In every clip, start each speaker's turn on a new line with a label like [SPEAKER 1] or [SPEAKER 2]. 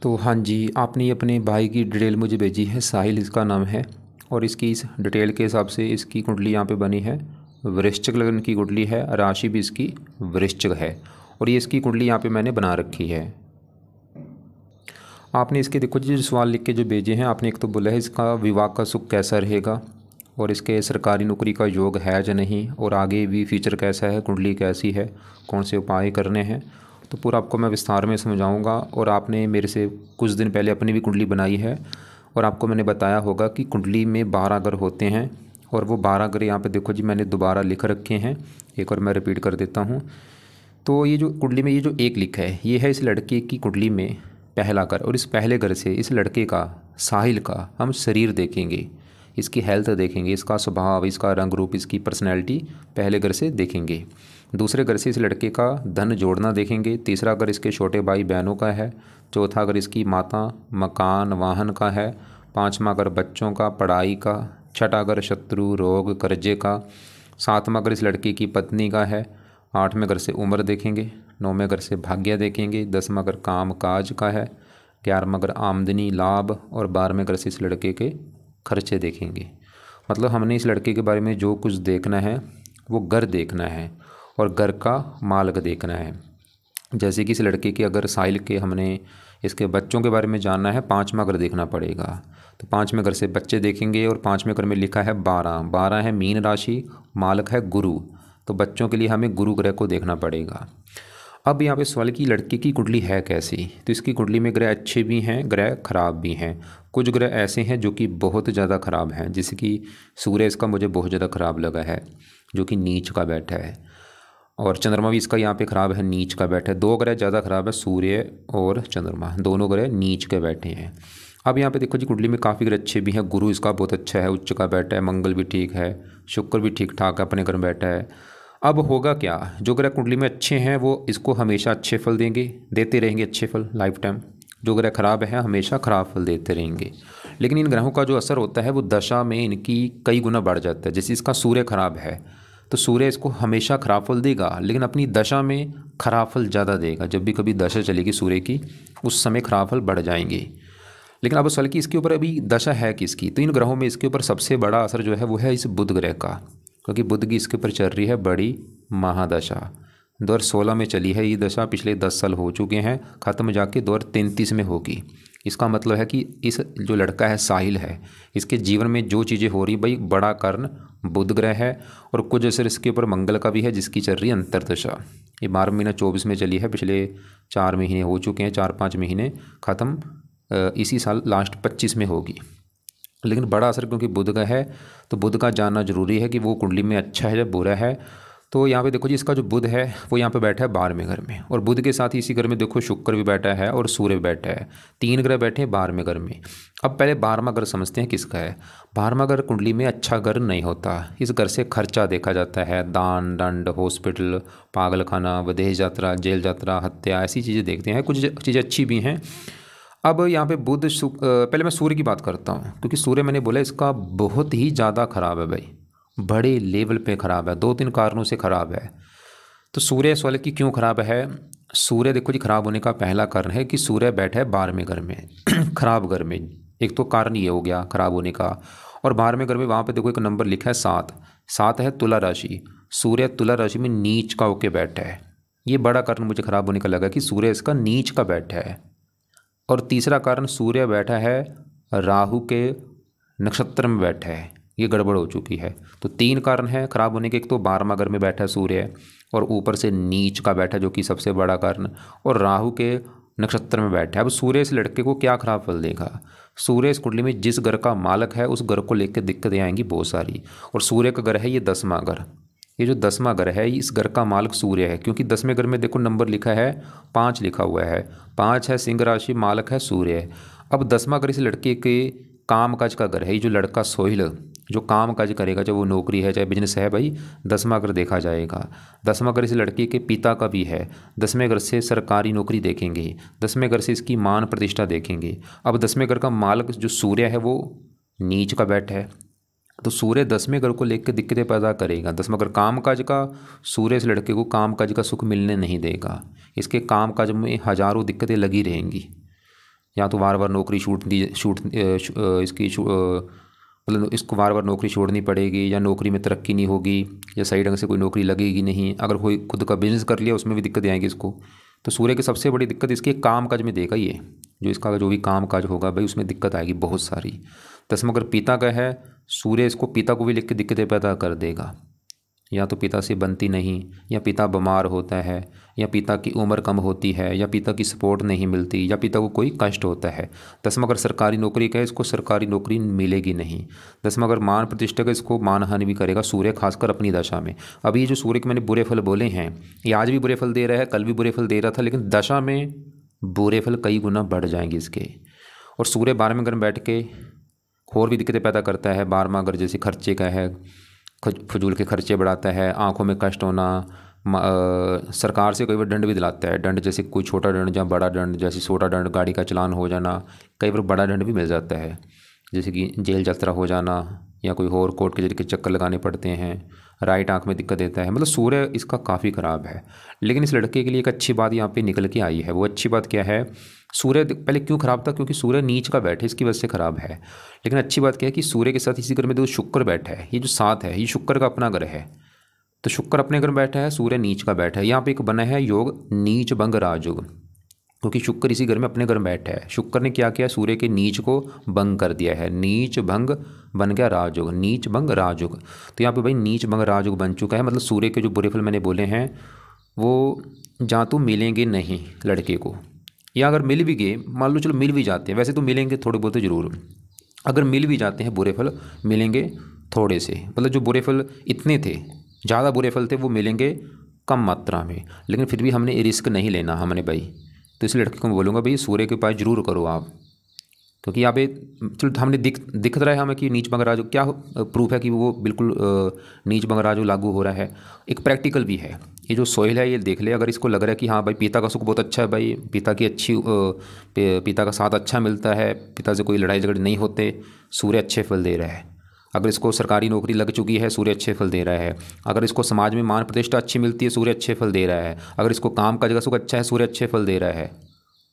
[SPEAKER 1] तो हाँ जी, आपने अपने भाई की डिटेल मुझे भेजी है, साहिल इसका नाम है। और इसकी इस डिटेल के हिसाब से इसकी कुंडली यहाँ पे बनी है, वृश्चिक लग्न की कुंडली है, राशि भी इसकी वृश्चिक है। और ये इसकी कुंडली यहाँ पे मैंने बना रखी है। आपने इसके देखो जी जो सवाल लिख के जो भेजे हैं, आपने एक तो बोला है इसका विवाह का सुख कैसा रहेगा, और इसके सरकारी नौकरी का योग है या नहीं, और आगे भी फ्यूचर कैसा है, कुंडली कैसी है, कौन से उपाय करने हैं। तो पूरा आपको मैं विस्तार में समझाऊंगा। और आपने मेरे से कुछ दिन पहले अपनी भी कुंडली बनाई है, और आपको मैंने बताया होगा कि कुंडली में 12 ग्रह होते हैं। और वो 12 ग्रह यहाँ पे देखो जी मैंने दोबारा लिख रखे हैं, एक और मैं रिपीट कर देता हूँ। तो ये जो कुंडली में ये जो एक लिखा है, ये है इस लड़के की कुंडली में पहला घर। और इस पहले घर से इस लड़के का, साहिल का, हम शरीर देखेंगे, इसकी हेल्थ देखेंगे, इसका स्वभाव, इसका रंग रूप, इसकी पर्सनैलिटी पहले घर से देखेंगे। दूसरे घर से इस लड़के का धन जोड़ना देखेंगे। तीसरा घर इसके छोटे भाई बहनों का है। चौथा घर इसकी माता, मकान, वाहन का है। पाँचवा घर बच्चों का, पढ़ाई का। छठा घर शत्रु, रोग, कर्जे का। सातवां घर इस लड़के की पत्नी का है। आठवें घर से उम्र देखेंगे। नौवें घर से भाग्य देखेंगे। 10वां घर काम काज का है। 11वां घर आमदनी, लाभ। और 12वें घर से इस लड़के के खर्चे देखेंगे। मतलब हमने इस लड़के के बारे में जो कुछ देखना है वो घर देखना है और घर का मालिक देखना है। जैसे कि इस लड़के के अगर साहिल के हमने इसके बच्चों के बारे में जानना है, 5वां घर देखना पड़ेगा। तो 5वें घर से बच्चे देखेंगे। और 5वें घर में लिखा है 12 है मीन राशि, मालिक है गुरु। तो बच्चों के लिए हमें गुरु ग्रह को देखना पड़ेगा। अब यहाँ पे सवाल कि लड़के की कुंडली है कैसी। तो इसकी कुंडली में ग्रह अच्छे भी हैं, ग्रह खराब भी हैं। कुछ ग्रह ऐसे हैं जो कि बहुत ज़्यादा ख़राब हैं, जैसे कि सूर्य इसका मुझे बहुत ज़्यादा ख़राब लगा है, जो कि नीच का बैठा है। और चंद्रमा भी इसका यहाँ पे ख़राब है, नीच का बैठा है। 2 ग्रह ज़्यादा ख़राब है, सूर्य और चंद्रमा, दोनों ग्रह नीच के बैठे हैं। अब यहाँ पे देखो जी कुंडली में काफ़ी ग्रह अच्छे भी हैं। गुरु इसका बहुत अच्छा है, उच्च का बैठा है। मंगल भी ठीक है, शुक्र भी ठीक ठाक है, अपने घर में बैठा है। अब होगा क्या, जो ग्रह कुंडली में अच्छे हैं वो इसको हमेशा अच्छे फल देंगे, देते रहेंगे अच्छे फल लाइफ टाइम। जो ग्रह खराब है हमेशा खराब फल देते रहेंगे। लेकिन इन ग्रहों का जो असर होता है वो दशा में इनकी कई गुना बढ़ जाता है। जैसे इसका सूर्य खराब है तो सूर्य इसको हमेशा खराब फल देगा, लेकिन अपनी दशा में खराब फल ज़्यादा देगा। जब भी कभी दशा चलेगी सूर्य की, उस समय खराब फल बढ़ जाएंगे। लेकिन अब सवाल कि इसके ऊपर अभी दशा है किसकी। तो इन ग्रहों में इसके ऊपर सबसे बड़ा असर जो है वो है इस बुध ग्रह का, क्योंकि बुध की इसके ऊपर चल रही है बड़ी महादशा। 2016 में चली है ये दशा, पिछले 10 साल हो चुके हैं, ख़त्म जाके 2033 में होगी। इसका मतलब है कि इस जो लड़का है साहिल है, इसके जीवन में जो चीज़ें हो रही भाई, बड़ा कारण बुध ग्रह है। और कुछ असर इसके ऊपर मंगल का भी है, जिसकी चल रही है अंतर्दशा। ये 12 महीना 24 में चली है, पिछले 4 महीने हो चुके हैं, 4-5 महीने, ख़त्म इसी साल लास्ट 25 में होगी। लेकिन बड़ा असर क्योंकि बुध का है, तो बुध का जानना जरूरी है कि वो कुंडली में अच्छा है या बुरा है। तो यहाँ पे देखो जी इसका जो बुध है वो यहाँ पे बैठा है 12वें घर में, और बुध के साथ ही इसी घर में देखो शुक्र भी बैठा है और सूर्य भी बैठा है। 3 ग्रह बैठे हैं 12वें घर में। अब पहले 12वां घर समझते हैं किसका है। 12वां घर कुंडली में अच्छा घर नहीं होता। इस घर से खर्चा देखा जाता है, दान दंड, हॉस्पिटल, पागलखाना, विदेश यात्रा, जेल यात्रा, हत्या, ऐसी चीज़ें देखते हैं। कुछ चीज़ें अच्छी भी हैं। अब यहाँ पे बुध पहले मैं सूर्य की बात करता हूँ, क्योंकि सूर्य मैंने बोला इसका बहुत ही ज़्यादा ख़राब है भाई, बड़े लेवल पे ख़राब है, 2-3 कारणों से ख़राब है। तो सूर्य सवाल कि क्यों ख़राब है। सूर्य देखो जी ख़राब होने का पहला कारण है कि सूर्य बैठा है 12वें घर में खराब घर में। एक तो कारण ये हो गया ख़राब होने का। और 12वें घर में वहाँ पे देखो एक नंबर लिखा है 7 है तुला राशि। सूर्य तुला राशि में नीच का होके बैठा है। ये बड़ा कारण मुझे ख़राब होने का लगा कि सूर्य इसका नीच का बैठा है। और तीसरा कारण सूर्य बैठा है राहु के नक्षत्र में बैठा है, ये गड़बड़ हो चुकी है। तो 3 कारण है खराब होने के। एक तो 12वां घर में बैठा है सूर्य, और ऊपर से नीच का बैठा जो कि सबसे बड़ा कारण, और राहु के नक्षत्र में बैठा है। अब सूर्य इस लड़के को क्या खराब फल देगा। सूर्य इस कुंडली में जिस घर का मालिक है उस घर को लेकर दिक्कतें आएंगी बहुत सारी। और सूर्य का घर है ये 10वां घर। ये जो 10वां घर है इस घर का मालिक सूर्य है, क्योंकि 10वें घर में देखो नंबर लिखा है 5 लिखा हुआ है। 5 है सिंह राशि, मालिक है सूर्य। अब 10वां घर इस लड़के के काम काज का घर है। ये जो लड़का सोहिल जो काम काज करेगा, चाहे वो नौकरी है चाहे बिजनेस है भाई, 10वां घर देखा जाएगा। 10वां घर इस लड़के के पिता का भी है। 10वें घर से सरकारी नौकरी देखेंगे। 10वें घर से इसकी मान प्रतिष्ठा देखेंगे। अब 10वें घर का मालिक जो सूर्य है वो नीच का बैठा है, तो सूर्य 10वें घर को लेकर दिक्कतें पैदा करेगा। 10वां घर काम काज का, सूर्य इस लड़के को काम काज का सुख मिलने नहीं देगा। इसके काम काज में हजारों दिक्कतें लगी रहेंगी। या तो बार बार नौकरी मतलब इसको बार बार नौकरी छोड़नी पड़ेगी, या नौकरी में तरक्की नहीं होगी, या सही ढंग से कोई नौकरी लगेगी नहीं। अगर कोई खुद का बिजनेस कर लिया उसमें भी दिक्कत आएगी इसको। तो सूर्य की सबसे बड़ी दिक्कत इसके काम काज में देगा, ये जो इसका जो भी काम काज होगा भाई उसमें दिक्कत आएगी बहुत सारी। 10वां अगर पिता का है, सूर्य इसको पिता को भी लिख के दिक्कतें पैदा कर देगा। या तो पिता से बनती नहीं, या पिता बीमार होता है, या पिता की उम्र कम होती है, या पिता की सपोर्ट नहीं मिलती, या पिता को कोई कष्ट होता है। 10वां अगर सरकारी नौकरी का है, इसको सरकारी नौकरी मिलेगी नहीं। 10वां अगर मान प्रतिष्ठा का, इसको मानहानि भी करेगा सूर्य, खासकर अपनी दशा में। अभी ये जो सूर्य के मैंने बुरे फल बोले हैं, ये आज भी बुरे फल दे रहा है, कल भी बुरे फल दे रहा था, लेकिन दशा में बुरे फल कई गुना बढ़ जाएंगे इसके। और सूर्य 12वें घर में बैठ के और भी दिक्कतें पैदा करता है। 12वां अगर जैसे खर्चे का है, फजूल के खर्चे बढ़ाता है, आंखों में कष्ट होना, सरकार से कई बार दंड भी दिलाता है। दंड जैसे कोई छोटा दंड या बड़ा दंड, जैसे छोटा दंड गाड़ी का चालान हो जाना, कई बार बड़ा दंड भी मिल जाता है, जैसे कि जेल यात्रा हो जाना, या कोई और कोर्ट के जरिए चक्कर लगाने पड़ते हैं। राइट आंख में दिक्कत देता है, मतलब सूर्य इसका काफ़ी ख़राब है। लेकिन इस लड़के के लिए एक अच्छी बात यहाँ पे निकल के आई है। वो अच्छी बात क्या है? सूर्य पहले क्यों खराब था? क्योंकि सूर्य नीच का बैठे, इसकी वजह से खराब है। लेकिन अच्छी बात क्या है कि सूर्य के साथ इसी घर में जो शुक्र बैठा है, ये जो 7 है, ये शुक्र का अपना घर है। तो शुक्र अपने घर में बैठा है, सूर्य नीच का बैठा है। यहाँ पे एक बना है योग नीच भंग राजयोग, क्योंकि शुक्र इसी घर में अपने घर में बैठा है। शुक्र ने क्या किया? सूर्य के नीच को भंग कर दिया है। नीच भंग बन गया राजयोग, नीच भंग राजयोग। तो यहाँ पे भाई नीच भंग राजयोग बन चुका है। मतलब सूर्य के जो बुरे फल मैंने बोले हैं वो जहाँ तो मिलेंगे नहीं लड़के को, या अगर मिल भी गए, मान लो चलो मिल भी जाते हैं, वैसे तो मिलेंगे थोड़े बहुत ज़रूर। अगर मिल भी जाते हैं बुरे फल, मिलेंगे थोड़े से। मतलब जो बुरे फल इतने थे, ज़्यादा बुरे फल थे, वो मिलेंगे कम मात्रा में। लेकिन फिर भी हमने रिस्क नहीं लेना हमने भाई। तो इस लड़के को मैं बोलूँगा भाई सूर्य के पास जरूर करो आप, क्योंकि यहाँ पे चलो हमने दिख रहा है हमें कि नीच भंग राजयोग क्या प्रूफ है कि वो बिल्कुल नीच भंग राजयोग लागू हो रहा है। एक प्रैक्टिकल भी है। ये जो सोहेल है ये देख ले, अगर इसको लग रहा है कि हाँ भाई पिता का सुख बहुत अच्छा है, भाई पिता की अच्छी पिता का साथ अच्छा मिलता है, पिता से कोई लड़ाई झगड़े नहीं होते, सूर्य अच्छे फल दे रहा है। अगर इसको सरकारी नौकरी लग चुकी है, सूर्य अच्छे फल दे रहा है। अगर इसको समाज में मान प्रतिष्ठा अच्छी मिलती है, सूर्य अच्छे फल दे रहा है। अगर इसको काम का जगह सुख अच्छा है, सूर्य अच्छे फल दे रहा है।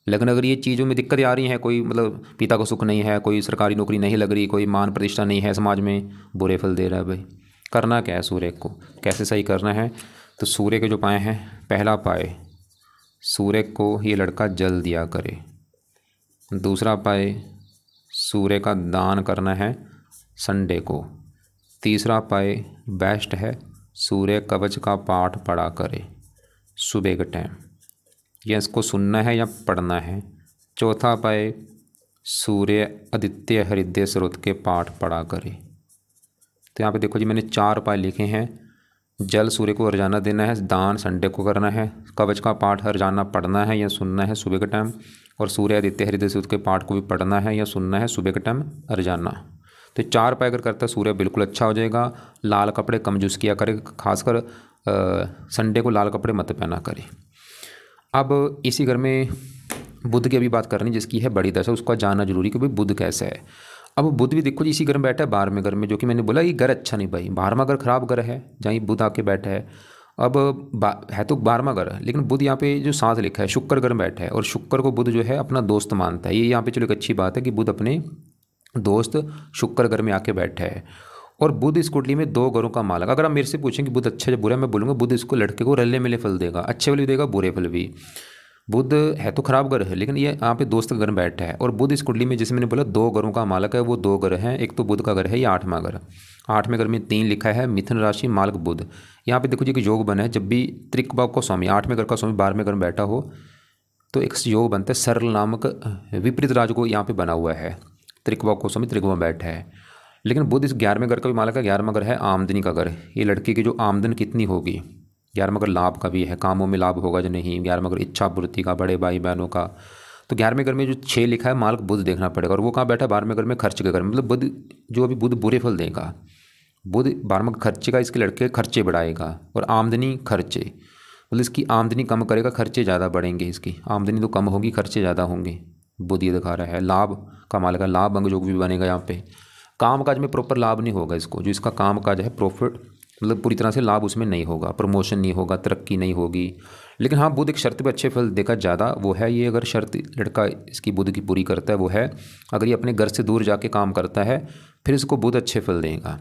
[SPEAKER 1] लेकिन अगर ये चीज़ों में दिक्कतें आ रही हैं, कोई मतलब पिता को सुख नहीं है, कोई सरकारी नौकरी नहीं लग रही, कोई मान प्रतिष्ठा नहीं है समाज में, बुरे फल दे रहा है भाई। करना क्या है सूर्य को, कैसे सही करना है? तो सूर्य के जो पाए हैं, पहला पाए सूर्य को ये लड़का जल दिया करे। दूसरा पाए सूर्य का दान करना है संडे को। तीसरा पाए बेस्ट है सूर्य कवच का पाठ पढ़ा करे सुबह के टाइम, या इसको सुनना है या पढ़ना है। चौथा पाए सूर्य आदित्य हृदय स्रोत के पाठ पढ़ा करे। तो यहाँ पे देखो जी मैंने 4 पाए लिखे हैं। जल सूर्य को रोजाना देना है, दान संडे को करना है, कवच का पाठ रोजाना पढ़ना है या सुनना है सुबह के टाइम, और सूर्य आदित्य हृदय स्रोत के पाठ को भी पढ़ना है या सुनना है सुबह के टाइम रोजाना। तो 4 पाए अगर करता है सूर्य बिल्कुल अच्छा हो जाएगा। लाल कपड़े कम यूज़ किया करे, खासकर संडे को लाल कपड़े मत पहना करे। अब इसी घर में बुध की अभी बात करनी, जिसकी है बड़ी दशा, उसका जानना जरूरी कि भाई बुध कैसा है। अब बुध भी देखो जी इसी घर में बैठा है 12वें घर में, जो कि मैंने बोला ये घर अच्छा नहीं भाई, 12वां घर खराब घर है जहाँ बुध आके बैठा है। अब है तो 12वां घर, लेकिन बुध यहाँ पे जो 7 लिखा है शुक्र घर में बैठा है, और शुक्र को बुध जो है अपना दोस्त मानता है। ये यहाँ पे चलो एक अच्छी बात है कि बुध अपने दोस्त शुक्र घर में आके बैठा है। और बुध इस कुंडली में 2 घरों का मालक। अगर आप मेरे से पूछें कि बुध अच्छा है बुरा है, मैं बोलूँगा बुध इसको लड़के को रले मिले फल देगा, अच्छे फल भी देगा बुरे फल भी। बुध है तो खराब घर है, लेकिन ये यहाँ पे दोस्त का घर में बैठा है। और बुध इस कुंडली में जैसे मैंने बोला 2 घरों का मालक है, वो 2 घर हैं। एक तो बुध का घर है ये 8वां घर। 8वें घर में 3 लिखा है मिथुन राशि मालक बुध। यहाँ पे देखो जी कि योग बना है, जब भी त्रिकभाव का स्वामी 8वें घर का स्वामी 12वें घर में बैठा हो तो एक योग बनता है। सरल नामक विपरीत राज को यहाँ पे बना हुआ है, त्रिकभाव को स्वामी त्रिकभाव बैठा है। लेकिन बुध इस 11वें घर का भी मालक है। 11वां घर है आमदनी का घर, ये लड़के की जो आमदन कितनी होगी। 11वां घर लाभ का भी है, कामों में लाभ होगा जो नहीं। 11वां घर इच्छा पूर्ति का, बड़े भाई बहनों का। तो 11वें घर में जो 6 लिखा है मालक बुध देखना पड़ेगा, और वो कहाँ बैठा है 12वें घर में खर्च के घर में। मतलब बुध जो अभी बुध बुरे फल देगा, बुध 12वां खर्चे का, इसके लड़के खर्चे बढ़ाएगा। और आमदनी खर्चे, मतलब इसकी आमदनी कम करेगा, खर्चे ज़्यादा बढ़ेंगे। इसकी आमदनी तो कम होगी, खर्चे ज़्यादा होंगे। बुध ये दिखा रहा है। लाभ का मालक है, लाभ अंग योग भी बनेगा यहाँ पे। काम काज में प्रॉपर लाभ नहीं होगा इसको, जो इसका काम काज है प्रॉफिट मतलब पूरी तरह से लाभ उसमें नहीं होगा, प्रमोशन नहीं होगा, तरक्की नहीं होगी। लेकिन हाँ, बुध एक शर्त पे अच्छे फल देगा ज़्यादा, वो है ये, अगर शर्त लड़का इसकी बुध की पूरी करता है, वो है अगर ये अपने घर से दूर जाके काम करता है फिर इसको बुध अच्छे फल देगा।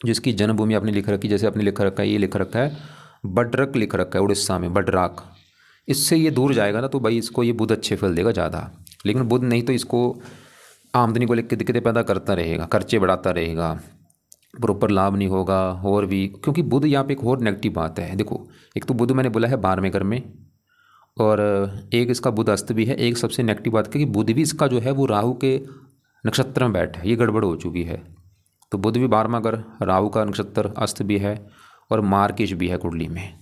[SPEAKER 1] जिसकी जन्मभूमि आपने लिख रखी, जैसे आपने लिख रखा है, ये लिख रखा है बड्रक लिख रखा है उड़ीसा में, बड्राक, इससे ये दूर जाएगा ना तो भाई इसको ये बुध अच्छे फल देगा ज़्यादा। लेकिन बुध नहीं तो इसको आमदनी को लेकर दिक्कतें पैदा करता रहेगा, खर्चे बढ़ाता रहेगा, प्रॉपर लाभ नहीं होगा। और भी क्योंकि बुध यहाँ पे एक और नेगेटिव बात है, देखो एक तो बुध मैंने बोला है 12वें घर में, और एक इसका बुध अस्त भी है। एक सबसे नेगेटिव बात है कि बुध भी इसका जो है वो राहु के नक्षत्र में बैठा है, ये गड़बड़ हो चुकी है। तो बुध भी 12वां घर, राहु का नक्षत्र अस्त भी है और मार्केश भी है कुंडली में,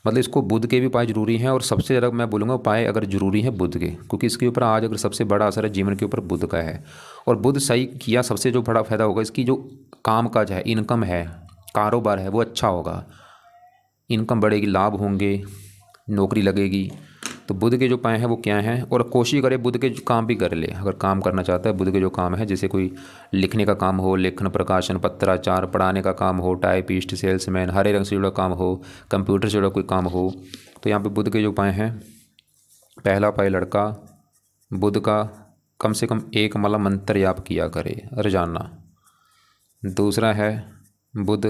[SPEAKER 1] मतलब इसको बुध के भी उपाय जरूरी हैं। और सबसे ज़्यादा मैं बोलूँगा उपाय अगर जरूरी है बुध के, क्योंकि इसके ऊपर आज अगर सबसे बड़ा असर है जीवन के ऊपर बुध का है। और बुध सही किया सबसे जो बड़ा फायदा होगा, इसकी जो काम काज है, इनकम है, कारोबार है, वो अच्छा होगा, इनकम बढ़ेगी, लाभ होंगे, नौकरी लगेगी। तो बुध के जो उपाय हैं वो क्या हैं, और कोशिश करे बुध के जो काम भी कर ले, अगर काम करना चाहता है बुध के जो काम है, जैसे कोई लिखने का काम हो, लेखन प्रकाशन पत्राचार, पढ़ाने का काम हो, टाइपिस्ट, सेल्समैन, हरे रंग से जुड़ा काम हो, कंप्यूटर से जुड़ा कोई काम हो, तो यहाँ पे बुध के जो उपाय हैं, पहला उपाय लड़का बुध का कम से कम एक माला मंत्र याप किया करे रोजाना। दूसरा है बुध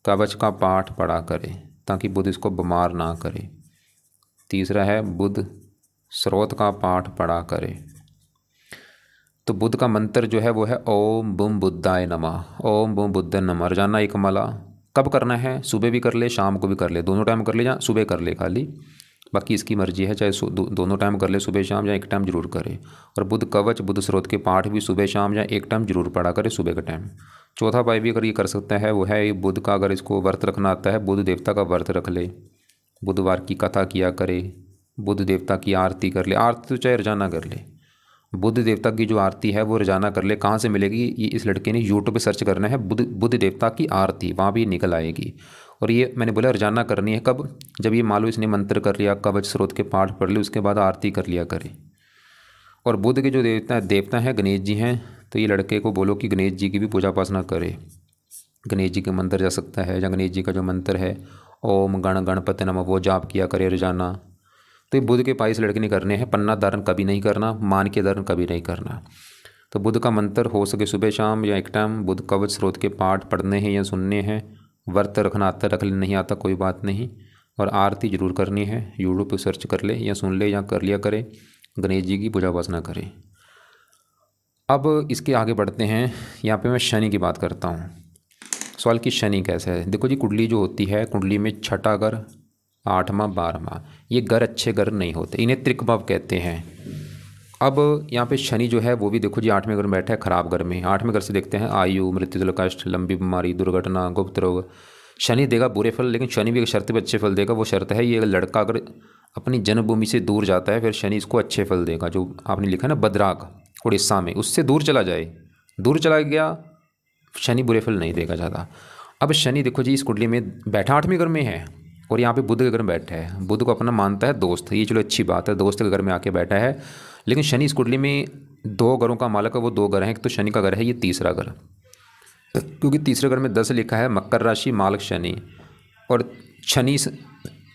[SPEAKER 1] कवच का पाठ पढ़ा करे ताकि बुध इसको बीमार ना करे। तीसरा है बुध स्रोत का पाठ पढ़ा करे। तो बुध का मंत्र जो है वो है ओम बुम बुद्धाय नमः, ओम बुम बुद्धाय नमः। रोजाना एक माला कब करना है, सुबह भी कर ले शाम को भी कर ले, दोनों टाइम कर ले, या सुबह कर ले खाली, बाकी इसकी मर्जी है, चाहे दोनों टाइम कर ले, सुबह शाम, या एक टाइम जरूर करे। और बुध कवच बुध स्रोत के पाठ भी सुबह शाम या एक टाइम जरूर पढ़ा करे, सुबह का टाइम। चौथा उपाय भी अगर ये कर सकता है वो है बुध का, अगर इसको व्रत रखना आता है, बुध देवता का व्रत रख ले, बुधवार की कथा किया करे, बुध देवता की आरती कर ले। आरती तो चाहे रोजाना कर ले, बुध देवता की जो आरती है वो रोजाना कर ले। कहाँ से मिलेगी, ये इस लड़के ने यूट्यूब पे सर्च करना है बुध देवता की आरती, वहाँ भी निकल आएगी। और ये मैंने बोला रोजाना करनी है, कब, जब ये मालूम इसने मंत्र कर लिया, कवच स्रोत के पाठ पढ़ ले, उसके बाद आरती कर लिया करे। और बुध के जो देवता हैं गणेश जी हैं, तो ये लड़के को बोलो कि गणेश जी की भी पूजा उपासना करे, गणेश जी के मंदिर जा सकता है, या गणेश जी का जो मंत्र है ओम गण गणपति नमः वो जाप किया करे रोजाना। तो ये बुध के उपाय इस लड़के ने करने हैं। पन्ना धारण कभी नहीं करना, मान के धारण कभी नहीं करना। तो बुध का मंत्र हो सके सुबह शाम या एक टाइम, बुध कवच स्रोत के पाठ पढ़ने हैं या सुनने हैं, व्रत रखना आता रख ले, नहीं आता कोई बात नहीं, और आरती जरूर करनी है, यूट्यूब पर सर्च कर ले या सुन ले या कर लिया करे, गणेश जी की पूजा उपासना करे। अब इसके आगे बढ़ते हैं, यहाँ पे मैं शनि की बात करता हूँ। सवाल कि शनि कैसा है। देखो जी, कुंडली जो होती है, कुंडली में छठा घर, 8वां 12वां, ये घर अच्छे घर नहीं होते, इन्हें त्रिक भाव कहते हैं। अब यहाँ पे शनि जो है वो भी देखो जी 8वें घर में बैठा है, खराब घर में। 8वें घर से देखते हैं आयु, मृत्यु, कष्ट, लंबी बीमारी, दुर्घटना, गुप्त रोग। शनि देगा बुरे फल, लेकिन शनि भी एक शर्त पे अच्छे फल देगा। वो शर्त है ये लड़का अगर अपनी जन्मभूमि से दूर जाता है फिर शनि इसको अच्छे फल देगा। जो आपने लिखा ना बद्राक उड़ीसा में, उससे दूर चला जाए, दूर चला गया, शनि बुरे फल नहीं देगा ज़्यादा। अब शनि देखो जी इस कुंडली में बैठा 8वें घर में है, और यहाँ पे बुध के घर में बैठा है। बुध को अपना मानता है दोस्त, ये चलो अच्छी बात है, दोस्त के घर में आके बैठा है। लेकिन शनि इस कुंडली में 2 घरों का मालक है, वो 2 घर हैं। एक तो शनि का घर है, ये तीसरा घर, क्योंकि तीसरे घर में 10 लिखा है, मकर राशि मालक शनि, और शनि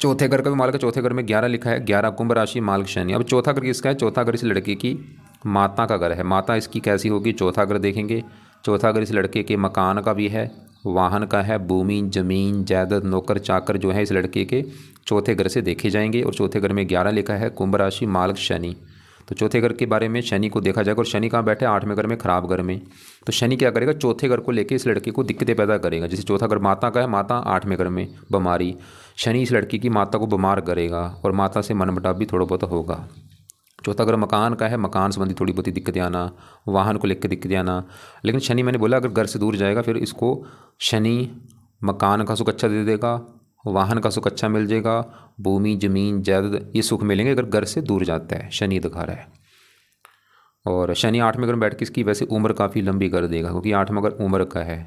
[SPEAKER 1] चौथे घर का भी मालक है। चौथे घर में 11 लिखा है, 11 कुंभ राशि मालक शनि। अब चौथा घर किसका है, चौथा घर इस लड़के की माता का घर है। माता इसकी कैसी होगी, चौथा घर देखेंगे। चौथा घर इस लड़के के मकान का भी है, वाहन का है, भूमि जमीन जायदाद नौकर चाकर जो है इस लड़के के चौथे घर से देखे जाएंगे। और चौथे घर में 11 लिखा है, कुंभ राशि मालक शनि। तो चौथे घर के बारे में शनि को देखा जाएगा, और शनि कहाँ बैठे, 8वें घर में, खराब घर में। तो शनि क्या करेगा, चौथे घर को लेके इस लड़के को दिक्कतें पैदा करेगा। जैसे चौथा घर माता का है, माता 8वें घर में बीमारी, शनि इस लड़की की माता को बीमार करेगा, और माता से मनमुटाव भी थोड़ा बहुत होगा। चौथा घर मकान का है, मकान संबंधी थोड़ी बहुत दिक्कतें आना, वाहन को लेकर दिक्कतें आना। लेकिन शनि मैंने बोला अगर घर से दूर जाएगा फिर इसको शनि मकान का सुख अच्छा दे देगा, वाहन का सुख अच्छा मिल जाएगा, भूमि जमीन जायदाद ये सुख मिलेंगे अगर घर से दूर जाता है, शनि दिखा रहा है। और शनि 8वें घर में बैठ के इसकी वैसे उम्र काफ़ी लंबी कर देगा, क्योंकि 8वां घर उम्र का है,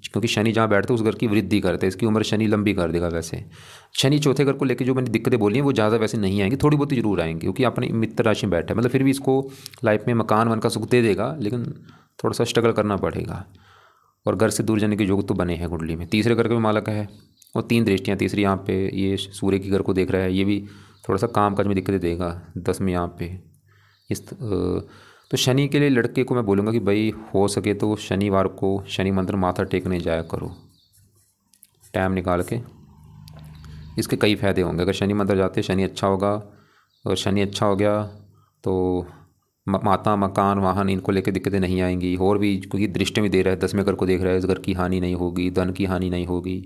[SPEAKER 1] क्योंकि शनि जहाँ बैठते हैं उस घर की वृद्धि करते हैं, इसकी उम्र शनि लंबी कर देगा। वैसे शनि चौथे घर को लेकर जो मैंने दिक्कतें बोली हैं वो ज़्यादा वैसे नहीं आएंगी, थोड़ी बहुत जरूर आएंगी, क्योंकि अपनी मित्र राशि में बैठा है। मतलब फिर भी इसको लाइफ में मकान वन का सुख दे देगा, लेकिन थोड़ा सा स्ट्रगल करना पड़ेगा। और घर से दूर जाने के योग तो बने हैं कुंडली में। तीसरे घर का भी मालक है, और 3 दृष्टियाँ, तीसरी यहाँ पे ये सूर्य की घर को देख रहा है, ये भी थोड़ा सा काम काज में दिक्कतें देगा। 10 में यहाँ पे तो शनि के लिए लड़के को मैं बोलूँगा कि भाई हो सके तो शनिवार को शनि मंदिर माथा टेकने जाया करो, टाइम निकाल के। इसके कई फ़ायदे होंगे अगर शनि मंदिर जाते, शनि अच्छा होगा। और शनि अच्छा हो गया तो माता मकान वाहन इनको लेके दिक्कतें नहीं आएंगी। और भी क्योंकि दृष्टि में दे रहा है, 10वें घर को देख रहा है, इस घर की हानि नहीं होगी, धन की हानि नहीं होगी।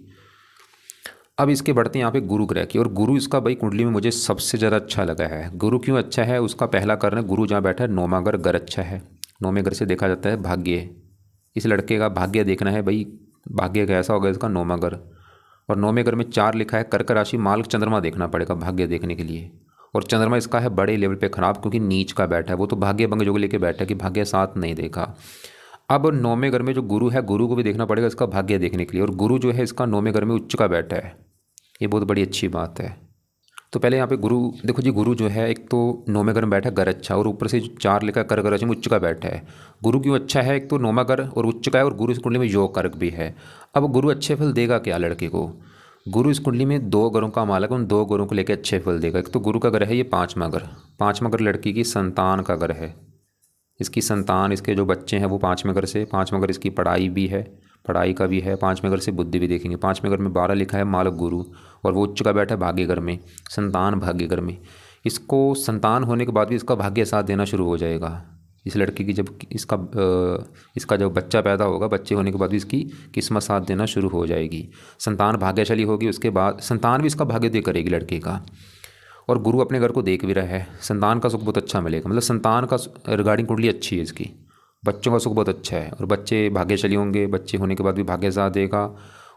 [SPEAKER 1] अब इसके बढ़ते हैं यहाँ पे गुरु ग्रह की। और गुरु इसका भाई कुंडली में मुझे सबसे ज़्यादा अच्छा लगा है। गुरु क्यों अच्छा है, उसका पहला कारण है गुरु जहाँ बैठा है 9वां घर अच्छा है। 9वें घर से देखा जाता है भाग्य। इस लड़के का भाग्य देखना है भाई, भाग्य कैसा होगा इसका 9वां घर। और 9वें घर में 4 लिखा है, कर्क राशि माल चंद्रमा देखना पड़ेगा भाग्य देखने के लिए। और चंद्रमा इसका है बड़े लेवल पे ख़राब, क्योंकि नीच का बैठा है। वो तो भाग्य भंग योग लेके बैठा है कि भाग्य साथ नहीं देखा। अब 9वें घर में जो गुरु है, गुरु को भी देखना पड़ेगा इसका भाग्य देखने के लिए। और गुरु जो है इसका 9वें घर में उच्च का बैठा है, ये बहुत बड़ी अच्छी बात है। तो पहले यहाँ पे गुरु देखो जी, गुरु जो है एक तो 9वें घर में बैठा है घर अच्छा, और ऊपर से 4 लिखा है कर्क राशि में उच्च का बैठा है। गुरु क्यों अच्छा है, एक तो 9वां घर और उच्च का है, और गुरु इस कुंडली में योग कारक भी है। अब गुरु अच्छे फल देगा क्या लड़के को? गुरु इस कुंडली में 2 घरों का मालक है, उन 2 घरों को लेकर अच्छे फल देगा। एक तो गुरु का घर है ये 5वां घर। 5वां घर लड़की की संतान का घर है। इसकी संतान, इसके जो बच्चे हैं वो 5वें घर से। 5वां घर इसकी पढ़ाई भी है, पढ़ाई का भी है। 5वें घर से बुद्धि भी देखेंगे। 5वें घर में 12 लिखा है मालक गुरु, और वो उच्च का बैठा है भाग्य घर में, संतान भाग्य घर में। इसको संतान होने के बाद भी इसका भाग्य साथ देना शुरू हो जाएगा। इस लड़के की जब इसका जब बच्चा पैदा होगा, बच्चे होने के बाद भी इसकी किस्मत साथ देना शुरू हो जाएगी। संतान भाग्यशाली होगी, उसके बाद संतान भी इसका भाग्योदय करेगी लड़के का। और गुरु अपने घर को देख भी रहा है, संतान का सुख बहुत अच्छा मिलेगा। मतलब संतान का रिगार्डिंग कुंडली अच्छी है इसकी, बच्चों का सुख बहुत अच्छा है। और बच्चे भाग्यशाली होंगे, बच्चे होने के बाद भी भाग्य साथ देगा।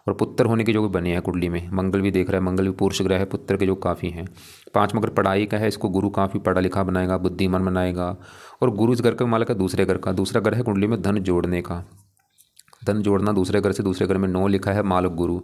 [SPEAKER 1] और पुत्र होने के जो भी बने हैं कुंडली में, मंगल भी देख रहा है, मंगल भी पुरुष ग्रह है, पुत्र के जो काफ़ी हैं। 5वां घर पढ़ाई का है, इसको गुरु काफ़ी पढ़ा लिखा बनाएगा, बुद्धिमान बनाएगा। और गुरु इस घर का मालक है दूसरे घर का। दूसरा घर है कुंडली में धन जोड़ने का, धन जोड़ना दूसरे घर से। दूसरे घर में 9 लिखा है मालक गुरु,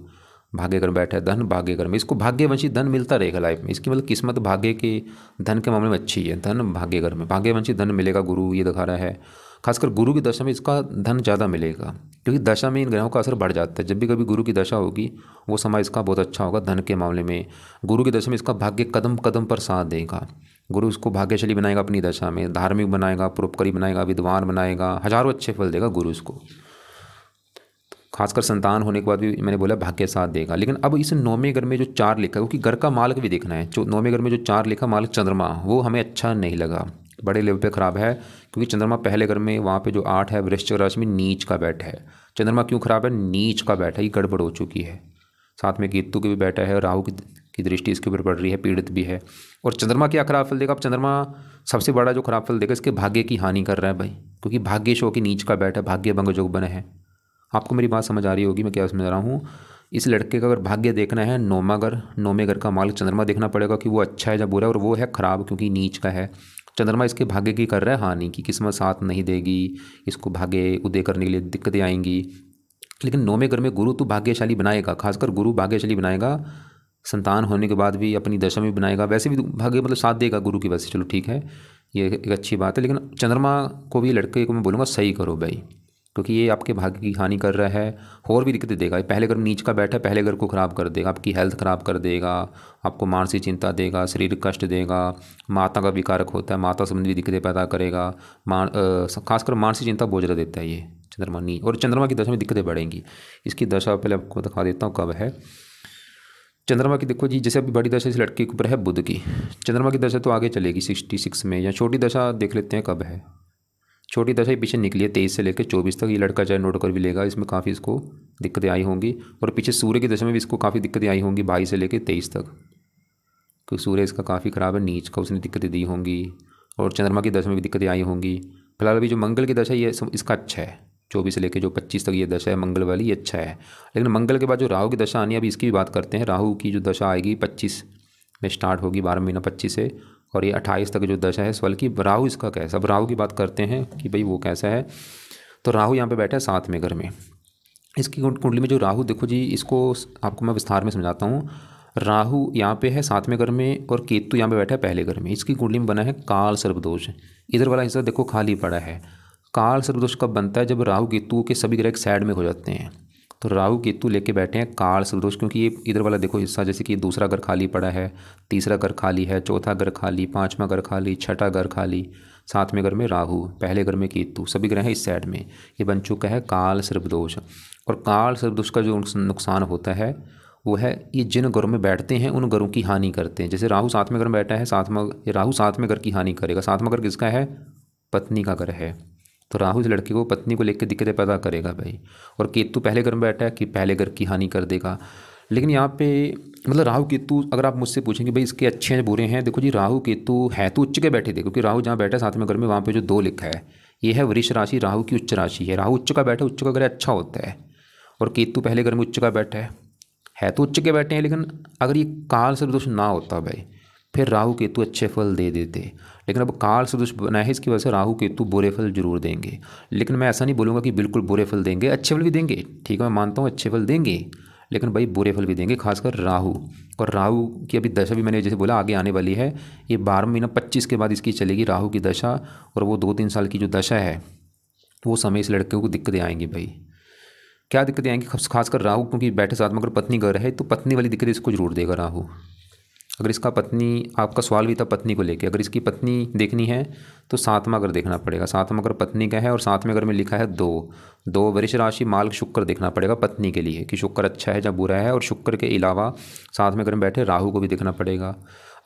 [SPEAKER 1] भाग्य घर बैठा है, धन भाग्य घर में। इसको भाग्यवंशी धन मिलता रहेगा लाइफ में। इसकी मतलब किस्मत भाग्य के धन के मामले में अच्छी है। धन भाग्य घर में भाग्यवंशी धन मिलेगा, गुरु ये दिखा रहा है। खासकर गुरु की दशा में इसका धन ज़्यादा मिलेगा, क्योंकि दशा में इन ग्रहों का असर बढ़ जाता है। जब भी कभी गुरु की दशा होगी वो समय इसका बहुत अच्छा होगा धन के मामले में। गुरु की दशा में इसका भाग्य कदम कदम पर साथ देगा। गुरु इसको भाग्यशाली बनाएगा अपनी दशा में, धार्मिक बनाएगा, परोपकारी बनाएगा, विद्वान बनाएगा, हजारों अच्छे फल देगा गुरु इसको। खासकर संतान होने के बाद भी मैंने बोला भाग्य साथ देगा। लेकिन अब इस 9वें घर में जो 4 लिखा है, क्योंकि घर का मालक भी देखना है। जो 9वें घर में जो 4 लिखा मालक चंद्रमा, वो हमें अच्छा नहीं लगा, बड़े लेवल पे ख़राब है। क्योंकि चंद्रमा पहले घर में, वहाँ पे जो 8 है वृश्चिक राशि में नीच का बैठा है। चंद्रमा क्यों खराब है? नीच का बैठा है, ये गड़बड़ हो चुकी है। साथ में केतु के भी बैठा है, राहु की दृष्टि इसके ऊपर पड़ रही है, पीड़ित भी है। और चंद्रमा क्या खराब फल देगा? अब चंद्रमा सबसे बड़ा जो खराब फल देगा, इसके भाग्य की हानि कर रहा है भाई, क्योंकि भाग्य शो की नीच का बैठा है, भाग्य भंग योग बने हैं। आपको मेरी बात समझ आ रही होगी मैं क्या समझ रहा हूँ। इस लड़के का अगर भाग्य देखना है 9वां घर, 9वें घर का मालिक चंद्रमा देखना पड़ेगा कि वो अच्छा है या बुरा है। और वो है खराब, क्योंकि नीच का है। चंद्रमा इसके भाग्य की कर रहा है हानि, की किस्मत साथ नहीं देगी, इसको भाग्य उदय करने के लिए दिक्कतें आएंगी। लेकिन 9वें घर में गुरु तो भाग्यशाली बनाएगा, खासकर गुरु भाग्यशाली बनाएगा। संतान होने के बाद भी अपनी दशा में बनाएगा, वैसे भी भाग्य मतलब साथ देगा गुरु की वजह से। चलो ठीक है, ये एक अच्छी बात है। लेकिन चंद्रमा को भी लड़के को मैं बोलूँगा सही करो भाई, क्योंकि ये आपके भाग्य की हानि कर रहा है, और भी दिक्कतें देगा। पहले घर नीच का बैठा है, पहले घर को ख़राब कर देगा, आपकी हेल्थ ख़राब कर देगा, आपको मानसिक चिंता देगा, शारीरिक कष्ट देगा। माता का विकारक होता है, माता संबंधी दिक्कतें पैदा करेगा। खासकर मानसिक चिंता बहुत ज़्यादा देता है ये चंद्रमा नीच। और चंद्रमा की दशा में दिक्कतें बढ़ेंगी। इसकी दशा पहले आपको दिखा देता हूँ कब है चंद्रमा की। देखो जी, जैसे अभी बड़ी दशा इस लड़के के ऊपर है बुध की। चंद्रमा की दशा तो आगे चलेगी 66 में, या छोटी दशा देख लेते हैं कब है। छोटी दशा ही पीछे निकली है 23 से लेकर 24 तक। ये लड़का चाहे नोट कर भी लेगा, इसमें काफ़ी इसको दिक्कतें आई होंगी। और पीछे सूर्य की दशा में भी इसको काफ़ी दिक्कतें आई होंगी 22 से लेकर 23 तक, क्योंकि सूर्य इसका काफ़ी ख़राब है, नीच का, उसने दिक्कतें दी होंगी। और चंद्रमा की दशा में भी दिक्कतें आई होंगी। फिलहाल अभी जो मंगल की दशा ये इसका अच्छा है, 24 से लेकर जो 25 तक ये दशा है मंगल वाली, ये अच्छा है। लेकिन मंगल के बाद जो राहु की दशा आनी है, अभी इसकी भी बात करते हैं। राहु की जो दशा आएगी 25 में स्टार्ट होगी, 12 महीना 25 से, और ये 28 तक जो दशा है स्वल की। राहु इसका कैसा, अब राहु की बात करते हैं कि भाई वो कैसा है। तो राहु यहाँ पे बैठा है 7वें घर में। इसकी कुंडली में जो राहु, देखो जी, इसको आपको मैं विस्तार में समझाता हूँ। राहु यहाँ पे है 7वें घर में, और केतु यहाँ पे बैठा है पहले घर में। इसकी कुंडली में बना है काल सर्पदोष। इधर वाला हिस्सा देखो खाली पड़ा है। काल सर्पदोष कब बनता है? जब राहु केतु के सभी ग्रह एक साइड में हो जाते हैं, तो राहु केतु लेके बैठे हैं काल सर्पदोष, क्योंकि ये इधर वाला देखो हिस्सा, जैसे कि दूसरा घर खाली पड़ा है, तीसरा घर खाली है, चौथा घर खाली, पांचवा घर खाली, छठा घर खाली, सातवें घर में राहु, पहले घर में केतु, सभी ग्रह हैं इस साइड में। ये बन चुका है काल सर्पदोष। और काल सर्पदोष का जो नुकसान होता है वो है ये जिन घरों में बैठते हैं उन घरों की हानि करते हैं। जैसे राहु सातवें घर में बैठा है, राहु सातवें घर की हानि करेगा। सातवां घर किसका है? पत्नी का घर है। तो राहु इस लड़के को पत्नी को लेकर दिक्कतें पैदा करेगा भाई। और केतु पहले घर में बैठा है कि पहले घर की हानि कर देगा। लेकिन यहाँ पे मतलब राहु केतु, अगर आप मुझसे पूछेंगे भाई इसके अच्छे हैं बुरे हैं, देखो जी राहु केतु है तो उच्च के बैठे थे, क्योंकि राहु जहाँ बैठा है सातवें घर में वहाँ पे जो 2 लिखा है ये है वृष राशि, राहु की उच्च राशि है। राहु उच्च का बैठा, उच्च का ग्रह अच्छा होता है। और केतु पहले घर में उच्च का बैठा है तो उच्च के बैठे हैं। लेकिन अगर ये काल सर्पदोष ना होता भाई फिर राहु केतु अच्छे फल दे देते। लेकिन अब काल सर्पदोष बना है, इसकी वजह से राहु केतु बुरे फल जरूर देंगे। लेकिन मैं ऐसा नहीं बोलूँगा कि बिल्कुल बुरे फल देंगे, अच्छे फल भी देंगे। ठीक है, मैं मानता हूँ अच्छे फल देंगे, लेकिन भाई बुरे फल भी देंगे, खासकर राहु। और राहु की अभी दशा भी मैंने जैसे बोला आगे आने वाली है। ये 12 महीना 25 के बाद इसकी चलेगी राहु की दशा। और वो 2-3 साल की जो दशा है वो समय इस लड़के को दिक्कतें आएंगी भाई। क्या दिक्कतें आएंगी? खासकर राहु, क्योंकि बैठे साथ में अगर पत्नी घर है तो पत्नी वाली दिक्कत इसको जरूर देगा राहु। अगर इसका पत्नी, आपका सवाल भी था पत्नी को लेके, अगर इसकी पत्नी देखनी है तो सातवां घर देखना पड़ेगा। सातवां घर पत्नी का है और सातवें घर में लिखा है 2 वृष राशि माल शुक्र देखना पड़ेगा पत्नी के लिए कि शुक्र अच्छा है या बुरा है। और शुक्र के अलावा सातवें घर में बैठे राहु को भी देखना पड़ेगा।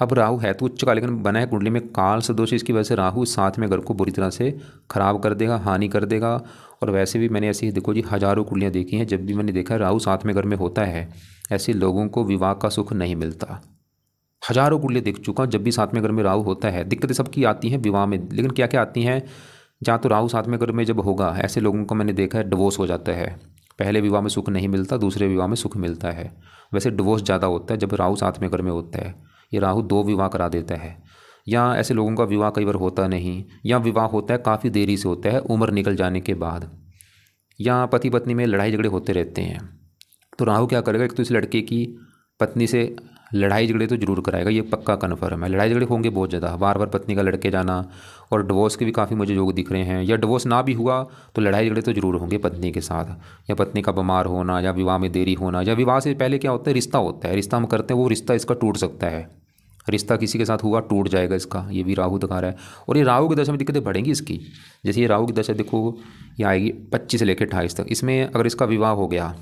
[SPEAKER 1] अब राहु है तो उच्च का, लेकिन बना है कुंडली में काल सदोष, इसकी वजह से राहु सातवें घर को बुरी तरह से खराब कर देगा, हानि कर देगा। और वैसे भी मैंने ऐसी देखो जी हज़ारों कुंडलियाँ देखी हैं, जब भी मैंने देखा है राहु सातवें घर में होता है ऐसे लोगों को विवाह का सुख नहीं मिलता। हज़ारों कुंडलियाँ देख चुका हूँ, जब भी सातवें घर में राहु होता है दिक्कतें सबकी आती हैं विवाह में। लेकिन क्या क्या आती हैं? जहाँ तो राहु सातवें घर में जब होगा ऐसे लोगों को मैंने देखा है डिवोर्स हो जाता है। पहले विवाह में सुख नहीं मिलता, दूसरे विवाह में सुख मिलता है। वैसे डिवोर्स ज़्यादा होता है जब राहु सातवें घर में होता है। ये राहु 2 विवाह करा देता है। या ऐसे लोगों का विवाह कई बार होता नहीं, या विवाह होता है काफ़ी देरी से होता है उम्र निकल जाने के बाद, या पति पत्नी में लड़ाई झगड़े होते रहते हैं। तो राहु क्या करेगा? एक तो इस लड़के की पत्नी से लड़ाई झगड़े तो जरूर कराएगा, ये पक्का कन्फर्म है। लड़ाई झगड़े होंगे बहुत ज़्यादा, बार बार पत्नी का लड़के जाना। और डिवोर्स के भी काफ़ी मुझे योग दिख रहे हैं, या डिवोर्स ना भी हुआ तो लड़ाई झगड़े तो जरूर होंगे पत्नी के साथ, या पत्नी का बीमार होना, या विवाह में देरी होना, या विवाह से पहले क्या होता है रिश्ता होता है, रिश्ता हम करते हैं वो रिश्ता इसका टूट सकता है। रिश्ता किसी के साथ हुआ टूट जाएगा इसका, ये भी राहु दिखा रहा है। और ये राहु की दशा में दिक्कतें बढ़ेंगी इसकी। जैसे ये राहु की दशा देखो ये आएगी 25 से लेकर 28 तक। इसमें अगर इसका विवाह हो गया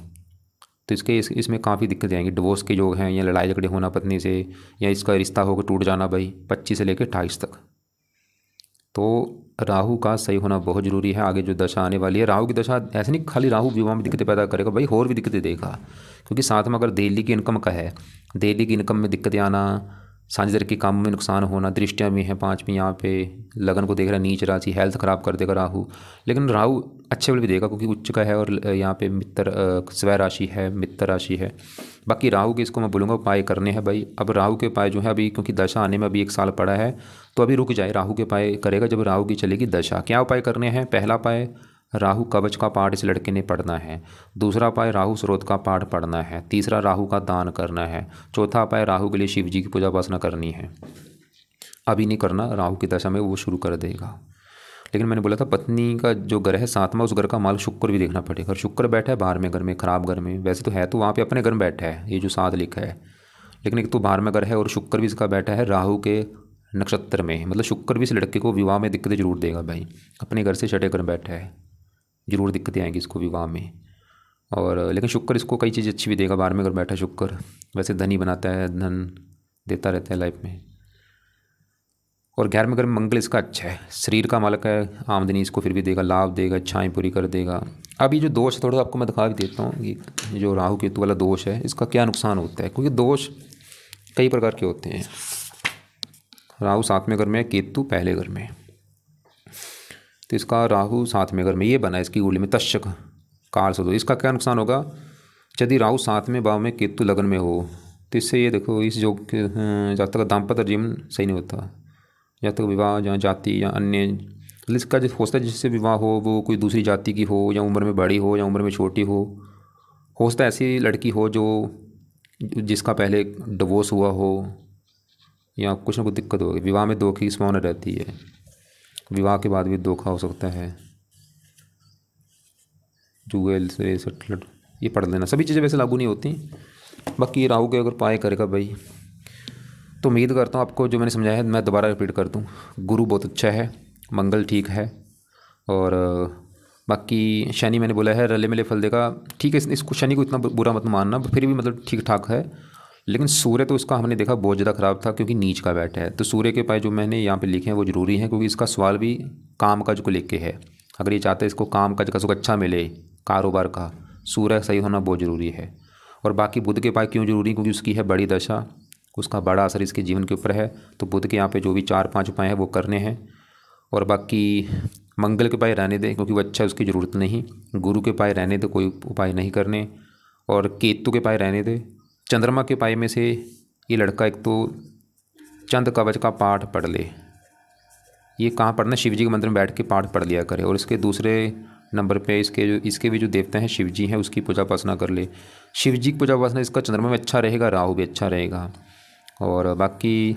[SPEAKER 1] तो इसमें काफ़ी दिक्कतें आएंगी। डिवोर्स के योग हैं, या लड़ाई झगड़े होना पत्नी से, या इसका रिश्ता होकर टूट जाना भाई 25 से लेकर 28 तक। तो राहु का सही होना बहुत ज़रूरी है। आगे जो दशा आने वाली है राहु की दशा, ऐसे नहीं खाली राहु विवाह में दिक्कतें पैदा करेगा भाई, और भी दिक्कतें देगा। क्योंकि साथ में अगर डेली की इनकम का है, डेली की इनकम में दिक्कतें आना, साझेदारी के काम में नुकसान होना, दृष्टियाँ भी हैं 5वीं यहाँ पे, लगन को देख रहा है नीच राशि, हेल्थ ख़राब कर देगा राहु। लेकिन राहु अच्छे फल भी देगा क्योंकि उच्च का है, और यहाँ पे मित्र स्वय राशि है, मित्र राशि है। बाकी राहु के इसको मैं बोलूँगा उपाय करने हैं भाई। अब राहु के उपाय जो है अभी, क्योंकि दशा आने में अभी 1 साल पड़ा है तो अभी रुक जाए, राहु के उपाय करेगा जब राहु की चलेगी दशा। क्या उपाय करने हैं? पहला उपाय राहु कवच का पाठ इस लड़के ने पढ़ना है। दूसरा उपाय राहु स्रोत का पाठ पढ़ना है। तीसरा राहु का दान करना है। चौथा उपाय राहु के लिए शिव जी की पूजा उपासना करनी है। अभी नहीं करना, राहु की दशा में वो शुरू कर देगा। लेकिन मैंने बोला था पत्नी का जो घर है सातवां, उस घर का माल शुक्र भी देखना पड़ेगा। और शुक्र बैठा है 12वें घर में, खराब घर में। वैसे तो है तो वहाँ पे अपने घर में बैठा है, ये जो 7 लिखा है, लेकिन एक तो 12वें घर है और शुक्र भी इसका बैठा है राहु के नक्षत्र में। मतलब शुक्र भी इस लड़के को विवाह में दिक्कतें जरूर देगा भाई। अपने घर से छठे घर में बैठा है, जरूर दिक्कतें आएंगी इसको विवाह में। और लेकिन शुक्र इसको कई चीज़ अच्छी भी देगा। 12वें घर बैठा शुक्र वैसे धनी बनाता है, धन देता रहता है लाइफ में। और 11वें घर में मंगल इसका अच्छा है, शरीर का मालक है, आमदनी इसको फिर भी देगा, लाभ देगा, इच्छाएं पूरी कर देगा। अब ये जो दोष थोड़ा आपको मैं दिखा भी देता हूँ, ये जो राहु केतु वाला दोष है इसका क्या नुकसान होता है, क्योंकि दोष कई प्रकार के होते हैं। राहु 7वें घर में, केतु पहले घर में, तो इसका राहु 7वें घर में ये बना है इसकी कुंडली में तक्षक काल सदोष। इसका क्या नुकसान होगा? यदि राहु 7वें भाव में केतु लगन में हो तो इससे ये देखो इस योग जब तक दाम्पत्य जीवन सही नहीं होता, जब तक विवाह या जाति या अन्य इसका जो होता है जिससे विवाह हो वो कोई दूसरी जाति की हो, या उम्र में बड़ी हो या उम्र में छोटी हो सकता है ऐसी लड़की हो जो जिसका पहले डिवोर्स हुआ हो, या कुछ ना कुछ दिक्कत होगी। विवाह में धोखे की संभावना रहती है, विवाह के बाद भी धोखा हो सकता है, जुए से ये पढ़ लेना। सभी चीज़ें वैसे लागू नहीं होती, बाकी राहु के अगर पाए करेगा भाई तो उम्मीद करता हूँ आपको जो मैंने समझाया है मैं दोबारा रिपीट कर दूँ। गुरु बहुत अच्छा है, मंगल ठीक है, और बाकी शनि मैंने बोला है रले मिले फल देगा। ठीक है, इसको शनि को इतना बुरा मत मानना, फिर भी मतलब ठीक ठाक है। लेकिन सूर्य तो उसका हमने देखा बहुत ज़्यादा ख़राब था क्योंकि नीच का बैठा है। तो सूर्य के पाए जो मैंने यहाँ पे लिखे हैं वो ज़रूरी हैं, क्योंकि इसका सवाल भी काम काज को लेके है। अगर ये चाहते हैं इसको काम काज का सुख अच्छा मिले, कारोबार का, सूर्य सही होना बहुत ज़रूरी है। और बाकी बुध के पाए क्यों ज़रूरी, क्योंकि उसकी है बड़ी दशा, उसका बड़ा असर इसके जीवन के ऊपर है। तो बुध के यहाँ पे जो भी 4-5 उपाय हैं वो करने हैं। और बाकी मंगल के पाए रहने दें क्योंकि वो अच्छा है, उसकी ज़रूरत नहीं। गुरु के पाए रहने दे, कोई उपाय नहीं करने। और केतु के पाए रहने दे। चंद्रमा के पाए में से ये लड़का एक तो चंद कवच का पाठ पढ़ ले। ये कहाँ पढ़ना, शिव जी के मंदिर में बैठ के पाठ पढ़ लिया करे। और इसके दूसरे नंबर पे इसके भी जो देवता हैं शिव जी हैं, उसकी पूजा उपासना कर ले। शिव जी की पूजा उपासना इसका चंद्रमा में अच्छा रहेगा, राहु भी अच्छा रहेगा। और बाकी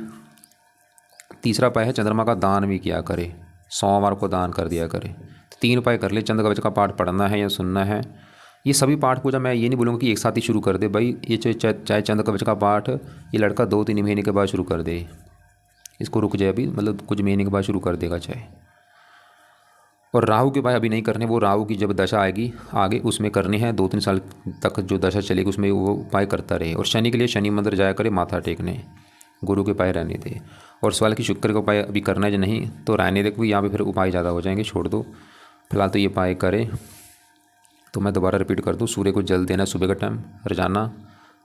[SPEAKER 1] तीसरा उपाय है चंद्रमा का दान भी किया करे, सोमवार को दान कर दिया करे। तो 3 उपाय कर ले। चंद कवच का पाठ पढ़ना है या सुनना है। ये सभी पाठ पूजा मैं ये नहीं बोलूँगा कि एक साथ ही शुरू कर दे भाई। ये चाहे चंद कवच का पाठ ये लड़का 2-3 महीने के बाद शुरू कर दे, इसको रुक जाए अभी, मतलब कुछ महीने के बाद शुरू कर देगा चाहे। और राहु के उपाय अभी नहीं करने, वो राहु की जब दशा आएगी आगे उसमें करने हैं। 2-3 साल तक जो दशा चलेगी उसमें वो उपाय करता रहे। और शनि के लिए शनि मंदिर जाया करे माथा टेकने। गुरु के उपाय रहने दे। और सवाल कि शुक्र का उपाय अभी करना है या नहीं, तो रहने दे, क्योंकि यहाँ पे फिर उपाय ज़्यादा हो जाएंगे, छोड़ दो फिलहाल तो ये उपाय करे। तो मैं दोबारा रिपीट कर दूँ, सूर्य को जल देना है सुबह का टाइम रोजाना,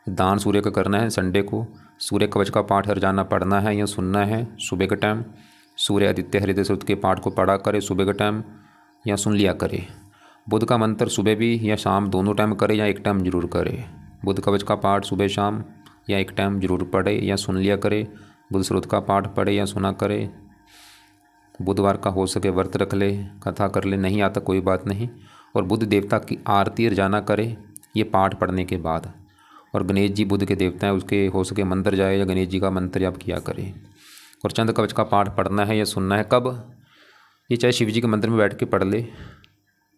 [SPEAKER 1] दान सूर्य का करना है संडे को, सूर्य कवच का पाठ रोजाना पढ़ना है या सुनना है सुबह के टाइम, सूर्य आदित्य हृदय सूक्त के पाठ को पढ़ा करे सुबह के टाइम या सुन लिया करे। बुध का मंत्र सुबह भी या शाम दोनों टाइम करे या एक टाइम जरूर करे। बुध कवच का पाठ सुबह शाम या एक टाइम जरूर पढ़े या सुन लिया करे। बुध स्रोत का पाठ पढ़े या सुना करे। बुधवार का हो सके व्रत रख ले, कथा कर ले, नहीं आता कोई बात नहीं। और बुध देवता की आरती रोजाना करे ये पाठ पढ़ने के बाद। और गणेश जी बुध के देवता हैं, उसके हो सके मंदिर जाए या गणेश जी का मंत्र जाप किया करे। और चंद कवच का पाठ पढ़ना है या सुनना है कब, ये चाहे शिव जी के मंदिर में बैठ के पढ़ ले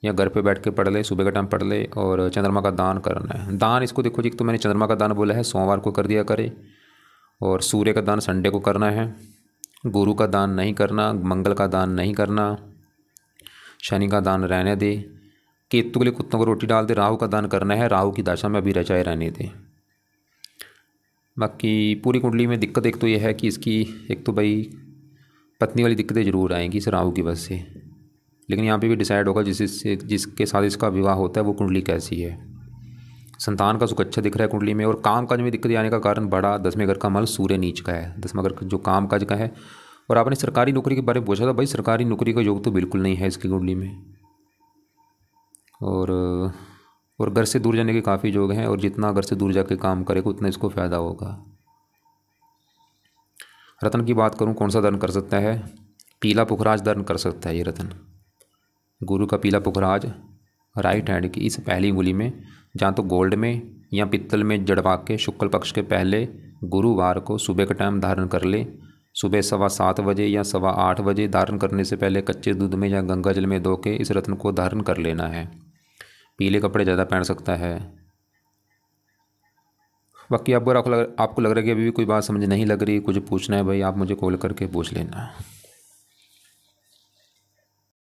[SPEAKER 1] या घर पे बैठ के पढ़ ले, सुबह का टाइम पढ़ ले। और चंद्रमा का दान करना है। दान इसको देखो जी, तो मैंने चंद्रमा का दान बोला है सोमवार को कर दिया करे। और सूर्य का दान संडे को करना है। गुरु का दान नहीं करना, मंगल का दान नहीं करना, शनि का दान रहने दे, केतु के लिए कुत्तों को रोटी डाल दे, राहु का दान करना है, राहु की दशा में अभी रचाए रहने दे। बाकी पूरी कुंडली में दिक्कत एक तो ये है कि इसकी एक तो भाई पत्नी वाली दिक्कतें जरूर आएंगी इस राहु की वजह से। लेकिन यहाँ पे भी डिसाइड होगा जिसके साथ इसका विवाह होता है वो कुंडली कैसी है। संतान का सुख अच्छा दिख रहा है कुंडली में। और काम काज में दिक्कत आने का कारण बड़ा 10वें घर का माल सूर्य नीच का है, 10वां घर जो काम काज का है। और आपने सरकारी नौकरी के बारे में पूछा था, भाई सरकारी नौकरी का योग तो बिल्कुल नहीं है इसकी कुंडली में। और घर से दूर जाने के काफ़ी योग हैं, और जितना घर से दूर जाके काम करेगा उतना इसको फ़ायदा होगा। रत्न की बात करूं, कौन सा दान कर सकता है, पीला पुखराज दान कर सकता है ये रत्न। गुरु का पीला पुखराज राइट हैंड की इस पहली उंगली में, जहाँ तो गोल्ड में या पित्तल में जड़वा के शुक्ल पक्ष के पहले गुरुवार को सुबह का टाइम धारण कर ले। सुबह 7:15 बजे या 8:15 बजे धारण करने से पहले कच्चे दूध में या गंगा जल में धो के इस रत्न को धारण कर लेना है। पीले कपड़े ज़्यादा पहन सकता है। बाकी आपको लग रहा है कि अभी भी कोई बात समझ नहीं लग रही, कुछ पूछना है भाई, आप मुझे कॉल करके पूछ लेना।